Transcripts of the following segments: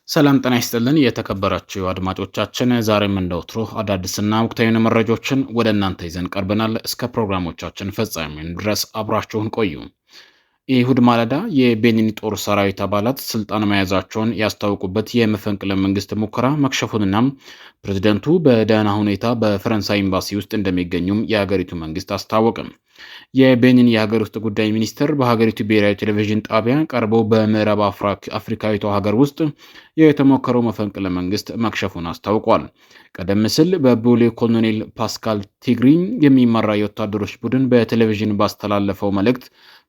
ሰላም ጤና ይስጥልን የተከበራችሁ አድማጮቻችን፣ ዛሬም እንደወትሮ አዳዲስና ወቅታዊ መረጃዎችን ወደ እናንተ ይዘን ቀርበናል። እስከ ፕሮግራሞቻችን ፍጻሜ ድረስ አብራችሁን ቆዩ። የይሁድ ማለዳ የቤኒን ጦር ሰራዊት አባላት ስልጣን መያዛቸውን ያስታወቁበት የመፈንቅለ መንግስት ሙከራ መክሸፉንና ፕሬዝደንቱ በደህና ሁኔታ በፈረንሳይ ኤምባሲ ውስጥ እንደሚገኙም የሀገሪቱ መንግስት አስታወቀም። የቤኒን የሀገር ውስጥ ጉዳይ ሚኒስትር በሀገሪቱ ብሔራዊ ቴሌቪዥን ጣቢያ ቀርበው በምዕራብ አፍሪካዊቷ ሀገር ውስጥ የተሞከረው መፈንቅለ መንግስት መክሸፉን አስታውቋል። ቀደም ሲል በቡሌ ኮሎኔል ፓስካል ቲግሪኝ የሚመራ የወታደሮች ቡድን በቴሌቪዥን ባስተላለፈው መልእክት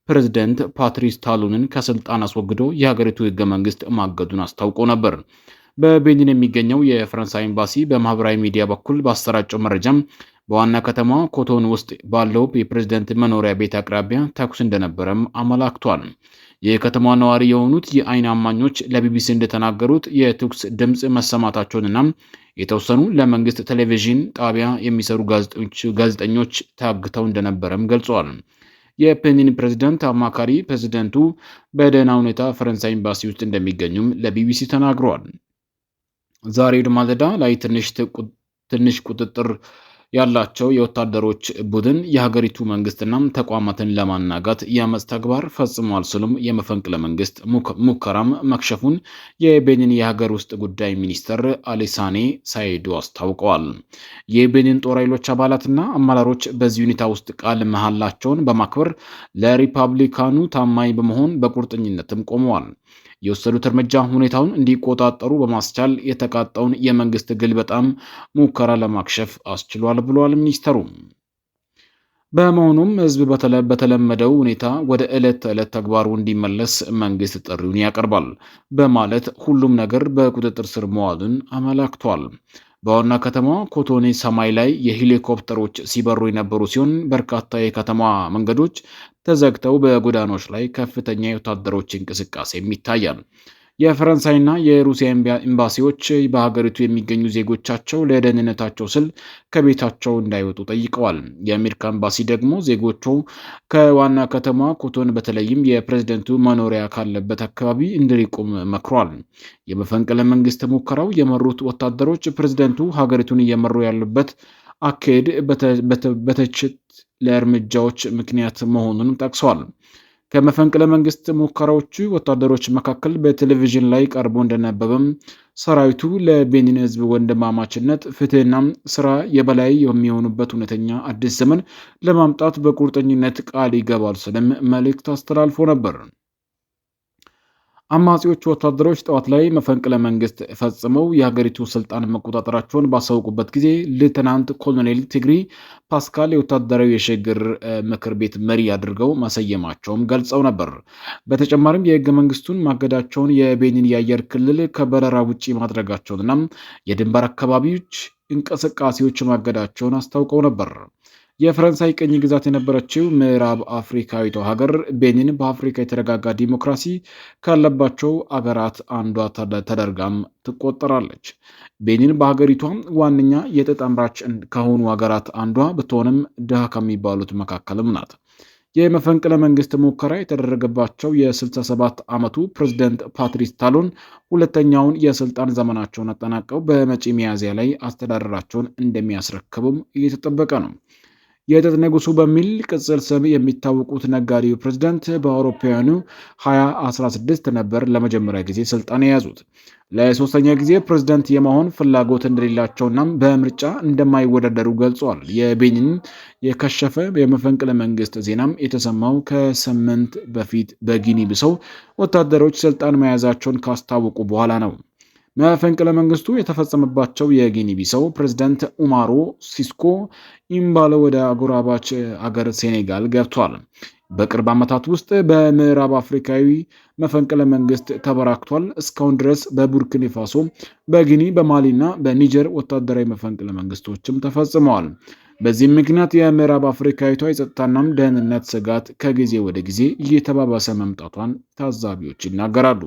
ፕሬዝደንት ፓትሪስ ታሉንን ከስልጣን አስወግዶ የሀገሪቱ ህገ መንግስት ማገዱን አስታውቆ ነበር። በቤኒን የሚገኘው የፈረንሳይ ኤምባሲ በማህበራዊ ሚዲያ በኩል ባሰራጨው መረጃም በዋና ከተማ ኮቶን ውስጥ ባለው የፕሬዝደንት መኖሪያ ቤት አቅራቢያ ተኩስ እንደነበረም አመላክቷል። የከተማ ነዋሪ የሆኑት የአይን አማኞች ለቢቢሲ እንደተናገሩት የተኩስ ድምፅ መሰማታቸውንና የተወሰኑ ለመንግስት ቴሌቪዥን ጣቢያ የሚሰሩ ጋዜጠኞች ታግተው እንደነበረም ገልጸዋል። የቤኒን ፕሬዝዳንት አማካሪ ፕሬዝደንቱ በደህና ሁኔታ ፈረንሳይ ኤምባሲ ውስጥ እንደሚገኙም ለቢቢሲ ተናግረዋል። ዛሬ ማለዳ ላይ ትንሽ ቁጥጥር ያላቸው የወታደሮች ቡድን የሀገሪቱ መንግስትና ተቋማትን ለማናጋት የአመፅ ተግባር ፈጽሟል ሲሉም የመፈንቅለ መንግስት ሙከራም መክሸፉን የቤኒን የሀገር ውስጥ ጉዳይ ሚኒስትር አሊሳኔ ሳይዶ አስታውቀዋል። የቤኒን ጦር ኃይሎች አባላትና አመራሮች በዚህ ሁኔታ ውስጥ ቃል መሐላቸውን በማክበር ለሪፐብሊካኑ ታማኝ በመሆን በቁርጠኝነትም ቆመዋል። የወሰዱት እርምጃ ሁኔታውን እንዲቆጣጠሩ በማስቻል የተቃጣውን የመንግስት ግልበጣም ሙከራ ለማክሸፍ አስችሏል ብሏል ሚኒስተሩ። በመሆኑም ህዝብ በተለመደው ሁኔታ ወደ ዕለት ተዕለት ተግባሩ እንዲመለስ መንግስት ጥሪውን ያቀርባል በማለት ሁሉም ነገር በቁጥጥር ስር መዋሉን አመላክቷል። በዋና ከተማ ኮቶኔ ሰማይ ላይ የሄሊኮፕተሮች ሲበሩ የነበሩ ሲሆን በርካታ የከተማ መንገዶች ተዘግተው በጎዳናዎች ላይ ከፍተኛ የወታደሮች እንቅስቃሴም ይታያል። የፈረንሳይና የሩሲያ ኤምባሲዎች በሀገሪቱ የሚገኙ ዜጎቻቸው ለደህንነታቸው ስል ከቤታቸው እንዳይወጡ ጠይቀዋል። የአሜሪካ ኤምባሲ ደግሞ ዜጎቹ ከዋና ከተማ ኮቶን በተለይም የፕሬዝደንቱ መኖሪያ ካለበት አካባቢ እንዲርቁም መክሯል። የመፈንቅለ መንግስት ሙከራው የመሩት ወታደሮች ፕሬዝደንቱ ሀገሪቱን እየመሩ ያሉበት አካሄድ በትችት ለእርምጃዎች ምክንያት መሆኑን ጠቅሰዋል። ከመፈንቅለ መንግስት ሙከራዎቹ ወታደሮች መካከል በቴሌቪዥን ላይ ቀርቦ እንደነበበም ሰራዊቱ ለቤኒን ህዝብ ወንድማማችነት፣ ፍትህና ስራ የበላይ የሚሆኑበት እውነተኛ አዲስ ዘመን ለማምጣት በቁርጠኝነት ቃል ይገባል ሲልም መልእክት አስተላልፎ ነበር። አማጺዎቹ ወታደሮች ጠዋት ላይ መፈንቅለ መንግስት ፈጽመው የሀገሪቱ ስልጣን መቆጣጠራቸውን ባሳወቁበት ጊዜ ሌተናንት ኮሎኔል ቲግሪ ፓስካል የወታደራዊ የሽግግር ምክር ቤት መሪ አድርገው ማሰየማቸውም ገልጸው ነበር። በተጨማሪም የህገ መንግስቱን ማገዳቸውን፣ የቤኒን የአየር ክልል ከበረራ ውጪ ማድረጋቸውንና የድንበር አካባቢዎች እንቅስቃሴዎች ማገዳቸውን አስታውቀው ነበር። የፈረንሳይ ቅኝ ግዛት የነበረችው ምዕራብ አፍሪካዊቷ ሀገር ቤኒን በአፍሪካ የተረጋጋ ዲሞክራሲ ካለባቸው አገራት አንዷ ተደርጋም ትቆጠራለች። ቤኒን በሀገሪቷ ዋነኛ የጥጥ አምራች ከሆኑ ሀገራት አንዷ ብትሆንም ድሃ ከሚባሉት መካከልም ናት። የመፈንቅለ መንግስት ሙከራ የተደረገባቸው የ67 ዓመቱ ፕሬዝደንት ፓትሪስ ታሎን ሁለተኛውን የስልጣን ዘመናቸውን አጠናቀው በመጪ ሚያዝያ ላይ አስተዳደራቸውን እንደሚያስረክቡም እየተጠበቀ ነው። የጥጥ ንጉሱ በሚል ቅጽል ስም የሚታወቁት ነጋዴው ፕሬዝዳንት በአውሮፓውያኑ 2016 ነበር ለመጀመሪያ ጊዜ ስልጣን የያዙት። ለሶስተኛ ጊዜ ፕሬዝዳንት የመሆን ፍላጎት እንደሌላቸውና በምርጫ እንደማይወዳደሩ ገልጸዋል። የቤኒን የከሸፈ የመፈንቅለ መንግስት ዜናም የተሰማው ከሳምንት በፊት በጊኒ ቢሳው ወታደሮች ስልጣን መያዛቸውን ካስታወቁ በኋላ ነው። መፈንቅለ መንግስቱ የተፈጸመባቸው የጊኒ ቢሳው ፕሬዝዳንት ኡማሮ ሲስኮ ኢምባሎ ወደ አጎራባች አገር ሴኔጋል ገብቷል። በቅርብ ዓመታት ውስጥ በምዕራብ አፍሪካዊ መፈንቅለ መንግስት ተበራክቷል። እስካሁን ድረስ በቡርኪና ፋሶ፣ በጊኒ፣ በማሊና በኒጀር ወታደራዊ መፈንቅለ መንግስቶችም ተፈጽመዋል። በዚህም ምክንያት የምዕራብ አፍሪካዊቷ የጸጥታናም ደህንነት ስጋት ከጊዜ ወደ ጊዜ እየተባባሰ መምጣቷን ታዛቢዎች ይናገራሉ።